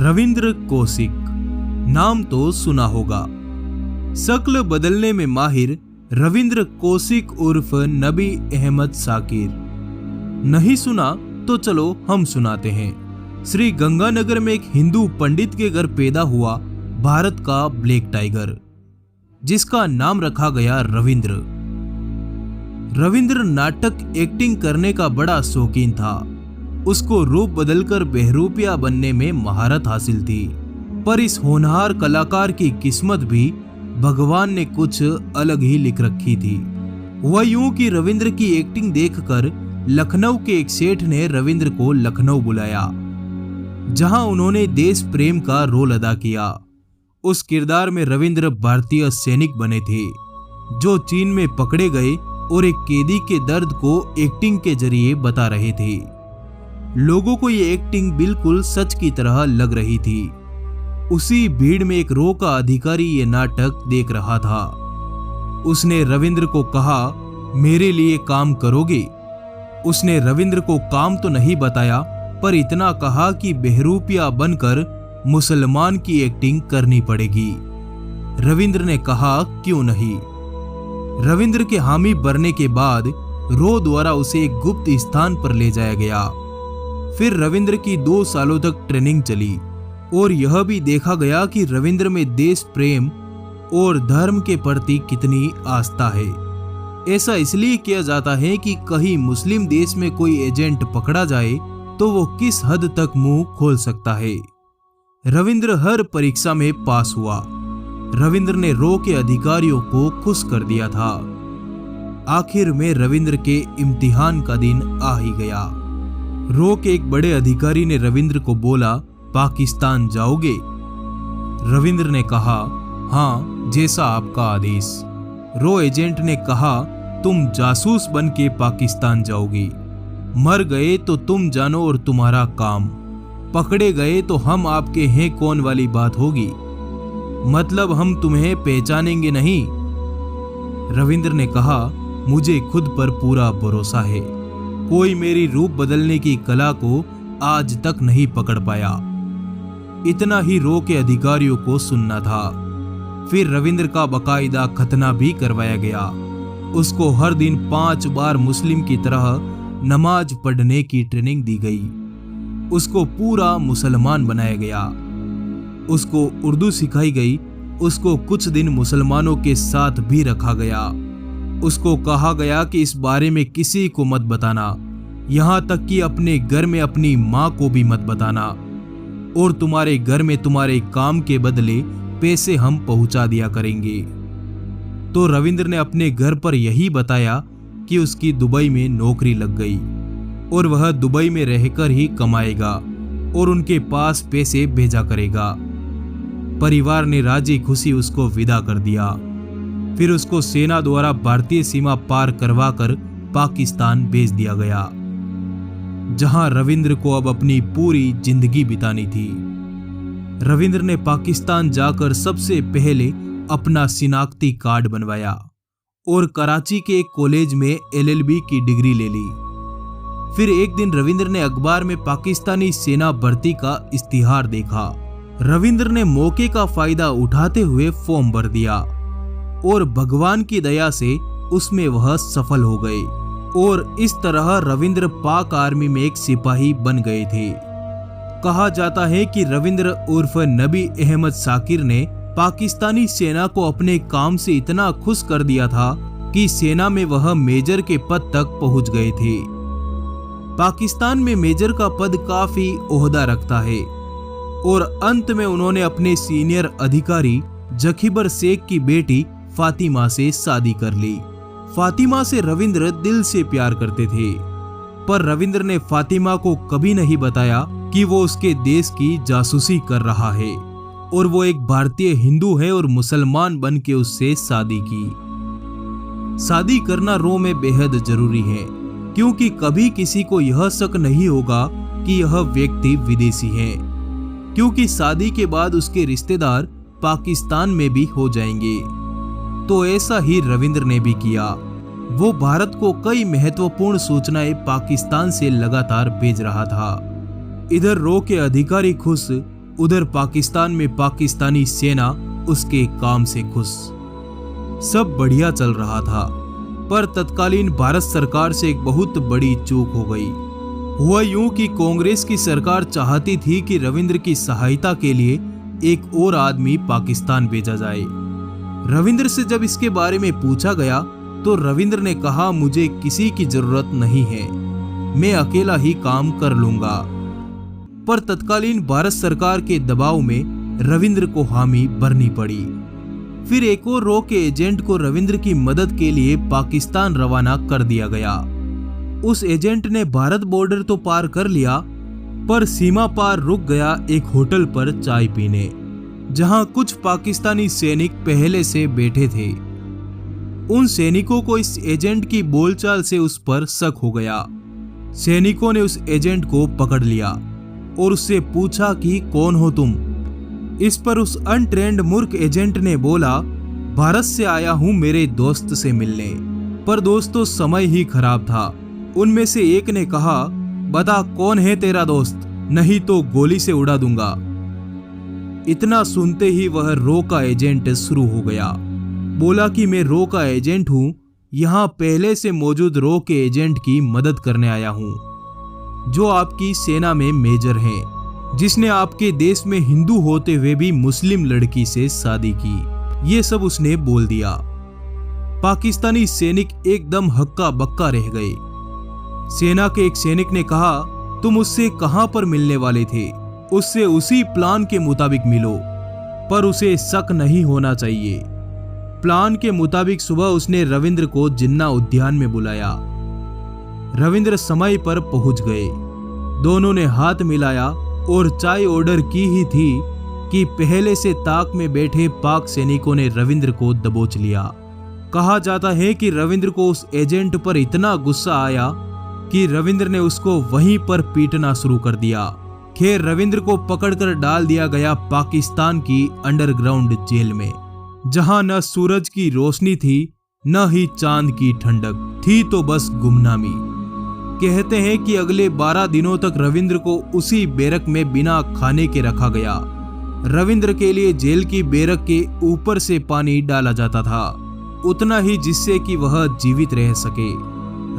रविंद्र कौशिक नाम तो सुना होगा। शक्ल बदलने में माहिर रविंद्र कौशिक उर्फ नबी अहमद शाकिर। नहीं सुना तो चलो हम सुनाते हैं। श्री गंगानगर में एक हिंदू पंडित के घर पैदा हुआ भारत का ब्लैक टाइगर, जिसका नाम रखा गया रविंद्र। रविंद्र नाटक एक्टिंग करने का बड़ा शौकीन था। उसको रूप बदलकर बहरूपिया बनने में महारत हासिल थी, पर इस होनहार कलाकार की किस्मत भी भगवान ने कुछ अलग ही लिख रखी थी। वह यूं कि रविंद्र की एक्टिंग देखकर लखनऊ के एक सेठ ने रविंद्र को लखनऊ बुलाया, जहां उन्होंने देश प्रेम का रोल अदा किया। उस किरदार में रविंद्र भारतीय सैनिक बने थे, जो चीन में पकड़े गए और एक कैदी के दर्द को एक्टिंग के जरिए बता रहे थे। लोगों को ये एक्टिंग बिल्कुल सच की तरह लग रही थी। उसी भीड़ में एक रो का अधिकारी ये नाटक देख रहा था। उसने रविंद्र को कहा, मेरे लिए काम करोगे? उसने रविंद्र को काम तो नहीं बताया, पर इतना कहा कि बहरूपिया बनकर मुसलमान की एक्टिंग करनी पड़ेगी। रविंद्र ने कहा, क्यों नहीं। रविंद्र के हामी भरने के बाद रो द्वारा उसे एक गुप्त स्थान पर ले जाया गया। फिर रविंद्र की 2 सालों तक ट्रेनिंग चली और यह भी देखा गया कि रविंद्र में देश प्रेम और धर्म के प्रति कितनी आस्था है। ऐसा इसलिए किया जाता है कि कहीं मुस्लिम देश में कोई एजेंट पकड़ा जाए तो वो किस हद तक मुंह खोल सकता है। रविंद्र हर परीक्षा में पास हुआ। रविंद्र ने रो के अधिकारियों को खुश कर दिया था। आखिर में रविंद्र के इम्तिहान का दिन आ ही गया। रो के एक बड़े अधिकारी ने रविंद्र को बोला, पाकिस्तान जाओगे? रविंद्र ने कहा, हाँ, जैसा आपका आदेश। रो एजेंट ने कहा, तुम जासूस बन के पाकिस्तान जाओगे। मर गए तो तुम जानो और तुम्हारा काम, पकड़े गए तो हम आपके हैं कौन वाली बात होगी। मतलब हम तुम्हें पहचानेंगे नहीं। रविंद्र ने कहा, मुझे खुद पर पूरा भरोसा है। कोई मेरी रूप बदलने की कला को आज तक नहीं पकड़ पाया। इतना ही रो के अधिकारियों को सुनना था। फिर रविंद्र का बाकायदा खतना भी करवाया गया। उसको हर दिन 5 बार मुस्लिम की तरह नमाज पढ़ने की ट्रेनिंग दी गई। उसको पूरा मुसलमान बनाया गया। उसको उर्दू सिखाई गई। उसको कुछ दिन मुसलमानों के साथ भी रखा गया। उसको कहा गया कि इस बारे में किसी को मत बताना, यहाँ तक कि अपने घर में अपनी माँ को भी मत बताना, और तुम्हारे घर में तुम्हारे काम के बदले पैसे हम पहुंचा दिया करेंगे। तो रविंद्र ने अपने घर पर यही बताया कि उसकी दुबई में नौकरी लग गई और वह दुबई में रहकर ही कमाएगा और उनके पास पैसे भेजा करेगा। परिवार ने राजी खुशी उसको विदा कर दिया। फिर उसको सेना द्वारा भारतीय सीमा पार करवाकर पाकिस्तान भेज दिया गया, जहां रविंद्र को अब अपनी पूरी जिंदगी बितानी थी। रविंद्र ने पाकिस्तान जाकर सबसे पहले अपना शिनाख्ती कार्ड बनवाया और कराची के एक कॉलेज में LLB की डिग्री ले ली। फिर एक दिन रविंद्र ने अखबार में पाकिस्तानी सेना भर्ती का इश्तिहार देखा। रविंद्र ने मौके का फायदा उठाते हुए फॉर्म भर दिया और भगवान की दया से उसमें वह सफल हो गए और इस तरह रविंद्र पाक आर्मी में एक सिपाही बन गए थे। कहा जाता है कि रविंद्र उर्फ नबी अहमद शाकिर ने पाकिस्तानी सेना को अपने काम से इतना खुश कर दिया था कि सेना में वह मेजर के पद तक पहुंच गए थे। पाकिस्तान में मेजर का पद काफी ओहदा रखता है और अंत में उन्होंने अपने सीनियर अधिकारी जखीबर शेख की बेटी फातिमा से शादी कर ली। फातिमा से रविंद्र दिल से प्यार करते थे, पर रविंद्र ने फातिमा को कभी नहीं बताया कि वो उसके देश की जासूसी कर रहा है और वो एक भारतीय हिंदू है और मुसलमान बन के उससे शादी की। शादी करना रो में बेहद जरूरी है, क्योंकि कभी किसी को यह शक नहीं होगा कि यह व्यक्ति विदेशी है, क्योंकि शादी के बाद उसके रिश्तेदार पाकिस्तान में भी हो जाएंगे। तो ऐसा ही रविंद्र ने भी किया। वो भारत को कई महत्वपूर्ण सूचनाएं पाकिस्तान से लगातार भेज रहा था। इधर रो के अधिकारी खुश उधर पाकिस्तान में पाकिस्तानी सेना उसके काम से खुश। सब बढ़िया चल रहा था, पर तत्कालीन भारत सरकार से एक बहुत बड़ी चूक हो गई। हुआ यूं कि कांग्रेस की सरकार चाहती थी कि रविंद्र की सहायता के लिए एक और आदमी पाकिस्तान भेजा जाए। रविंद्र से जब इसके बारे में पूछा गया तो रविंद्र ने कहा, मुझे किसी की जरूरत नहीं है, मैं अकेला ही काम कर लूंगा। पर तत्कालीन भारत सरकार के दबाव में रविंद्र को हामी भरनी पड़ी। फिर एक और रॉ के एजेंट को रविंद्र की मदद के लिए पाकिस्तान रवाना कर दिया गया। उस एजेंट ने भारत बॉर्डर तो पार कर लिया, पर सीमा पार रुक गया एक होटल पर चाय पीने, जहां कुछ पाकिस्तानी सैनिक पहले से बैठे थे। उन सैनिकों को इस एजेंट की बोलचाल से उस पर शक हो गया। सैनिकों ने उस एजेंट को पकड़ लिया और उससे पूछा कि कौन हो तुम। इस पर उस अनट्रेंड मूर्ख एजेंट ने बोला, भारत से आया हूं मेरे दोस्त से मिलने। पर दोस्तों समय ही खराब था। उनमें से एक ने कहा, बता कौन है तेरा दोस्त, नहीं तो गोली से उड़ा दूंगा। इतना सुनते ही वह रॉ का एजेंट शुरू हो गया। बोला कि मैं रॉ का एजेंट हूं, यहां पहले से मौजूद रॉ के एजेंट की मदद करने आया हूं, जो आपकी सेना में मेजर हैं, जिसने आपके देश में हिंदू होते हुए भी मुस्लिम लड़की से शादी की। ये सब उसने बोल दिया। पाकिस्तानी सैनिक एकदम हक्का बक्का रह गए। सेना के एक सैनिक ने कहा, तुम उससे कहां पर मिलने वाले थे? उससे उसी प्लान के मुताबिक मिलो, पर उसे शक नहीं होना चाहिए। प्लान के मुताबिक सुबह उसने रविंद्र को जिन्ना उद्यान में बुलाया। रविंद्र समय पर पहुंच गए। दोनों ने हाथ मिलाया और चाय ऑर्डर की ही थी कि पहले से ताक में बैठे पाक सैनिकों ने रविंद्र को दबोच लिया। कहा जाता है कि रविंद्र को उस एजेंट पर इतना गुस्सा आया कि रविंद्र ने उसको वहीं पर पीटना शुरू कर दिया। खैर, रविंद्र को पकड़कर डाल दिया गया पाकिस्तान की अंडरग्राउंड जेल में, जहां न सूरज की रोशनी थी न ही चांद की ठंडक थी, तो बस गुमनामी। कहते हैं कि अगले 12 दिनों तक रविंद्र को उसी बैरक में बिना खाने के रखा गया। रविंद्र के लिए जेल की बैरक के ऊपर से पानी डाला जाता था, उतना ही जिससे कि वह जीवित रह सके।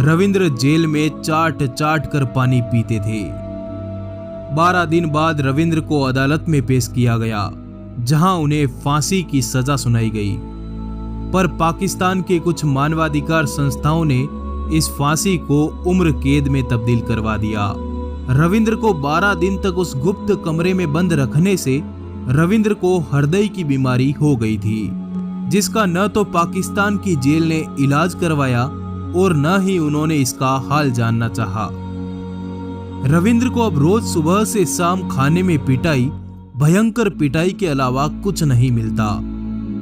रविंद्र जेल में चाट चाट कर पानी पीते थे। 12 दिन बाद रविंद्र को अदालत में पेश किया गया, जहां उन्हें फांसी की सजा सुनाई गई। पर पाकिस्तान के कुछ मानवाधिकार संस्थाओं ने इस फांसी को उम्र कैद में तब्दील करवा दिया। रविंद्र को 12 दिन तक उस गुप्त कमरे में बंद रखने से रविंद्र को हृदय की बीमारी हो गई थी, जिसका न तो पाकिस्तान की जेल ने इलाज करवाया और न ही उन्होंने इसका हाल जानना चाहा। रविंद्र को अब रोज सुबह से शाम खाने में पिटाई, भयंकर पिटाई के अलावा कुछ नहीं मिलता।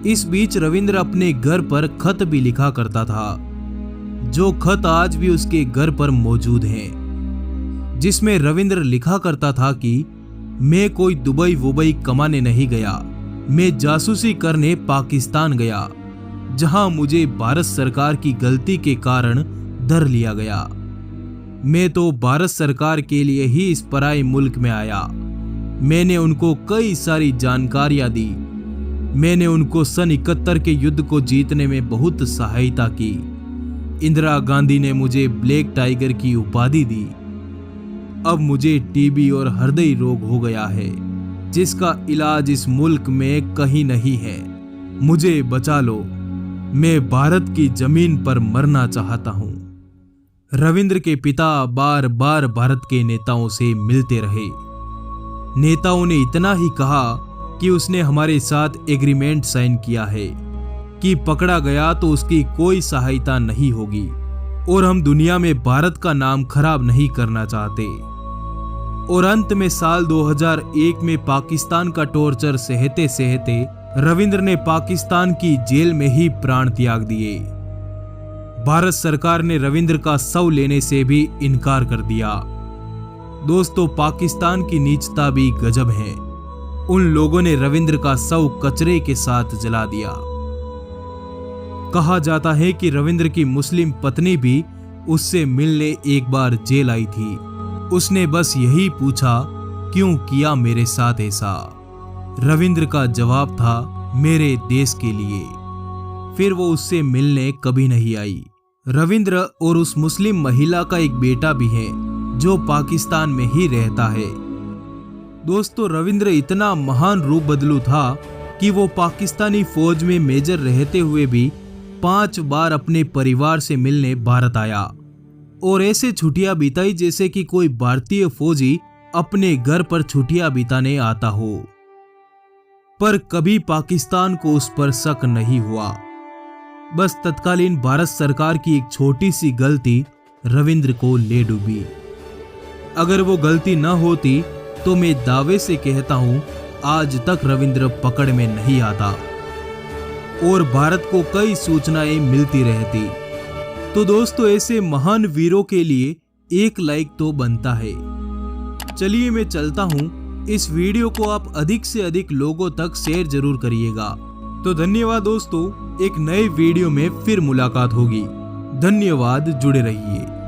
इस बीच रविंद्र अपने घर पर खत भी लिखा करता था, जो खत आज भी उसके घर पर मौजूद हैं, जिसमें रविंद्र लिखा करता था कि मैं कोई दुबई वुबई कमाने नहीं गया, मैं जासूसी करने पाकिस्तान गया, जहां मुझे भारत सरकार की गलती के कारण धर लिया गया। मैं तो भारत सरकार के लिए ही इस पराए मुल्क में आया। मैंने उनको कई सारी जानकारियां दी। मैंने उनको सन 71 के युद्ध को जीतने में बहुत सहायता की। इंदिरा गांधी ने मुझे ब्लैक टाइगर की उपाधि दी। अब मुझे टीबी और हृदय रोग हो गया है, जिसका इलाज इस मुल्क में कहीं नहीं है। मुझे बचा लो, मैं भारत की जमीन पर मरना चाहता हूं। रविंद्र के पिता बार बार भारत के नेताओं से मिलते रहे। नेताओं ने इतना ही कहा कि उसने हमारे साथ एग्रीमेंट साइन किया है कि पकड़ा गया तो उसकी कोई सहायता नहीं होगी, और हम दुनिया में भारत का नाम खराब नहीं करना चाहते। और अंत में साल 2001 में पाकिस्तान का टॉर्चर सहते सहते रविंद्र ने पाकिस्तान की जेल में ही प्राण त्याग दिए। भारत सरकार ने रविंद्र का शव लेने से भी इनकार कर दिया। दोस्तों, पाकिस्तान की नीचता भी गजब है। उन लोगों ने रविंद्र का शव कचरे के साथ जला दिया। कहा जाता है कि रविंद्र की मुस्लिम पत्नी भी उससे मिलने एक बार जेल आई थी। उसने बस यही पूछा क्यों किया मेरे साथ ऐसा? रविंद्र का जवाब था, मेरे देश के लिए। फिर वो उससे मिलने कभी नहीं आई। रविंद्र और उस मुस्लिम महिला का एक बेटा भी है जो पाकिस्तान में ही रहता है। दोस्तों, रविंद्र इतना महान रूप बदलू था कि वो पाकिस्तानी फौज में मेजर रहते हुए भी 5 बार अपने परिवार से मिलने भारत आया और ऐसे छुट्टियां बिताई जैसे कि कोई भारतीय फौजी अपने घर पर छुट्टियां बिताने आता हो। पर कभी पाकिस्तान को उस पर शक नहीं हुआ। बस तत्कालीन भारत सरकार की एक छोटी सी गलती रविंद्र को ले डूबी। अगर वो गलती न होती तो मैं दावे से कहता हूं आज तक रविंद्र पकड़ में नहीं आता और भारत को कई सूचनाएं मिलती रहती। तो दोस्तों, ऐसे महान वीरों के लिए एक लाइक तो बनता है। चलिए मैं चलता हूं। इस वीडियो को आप अधिक से अधिक लोगों तक शेयर जरूर करिएगा। तो धन्यवाद दोस्तों, एक नए वीडियो में फिर मुलाकात होगी। धन्यवाद, जुड़े रहिए।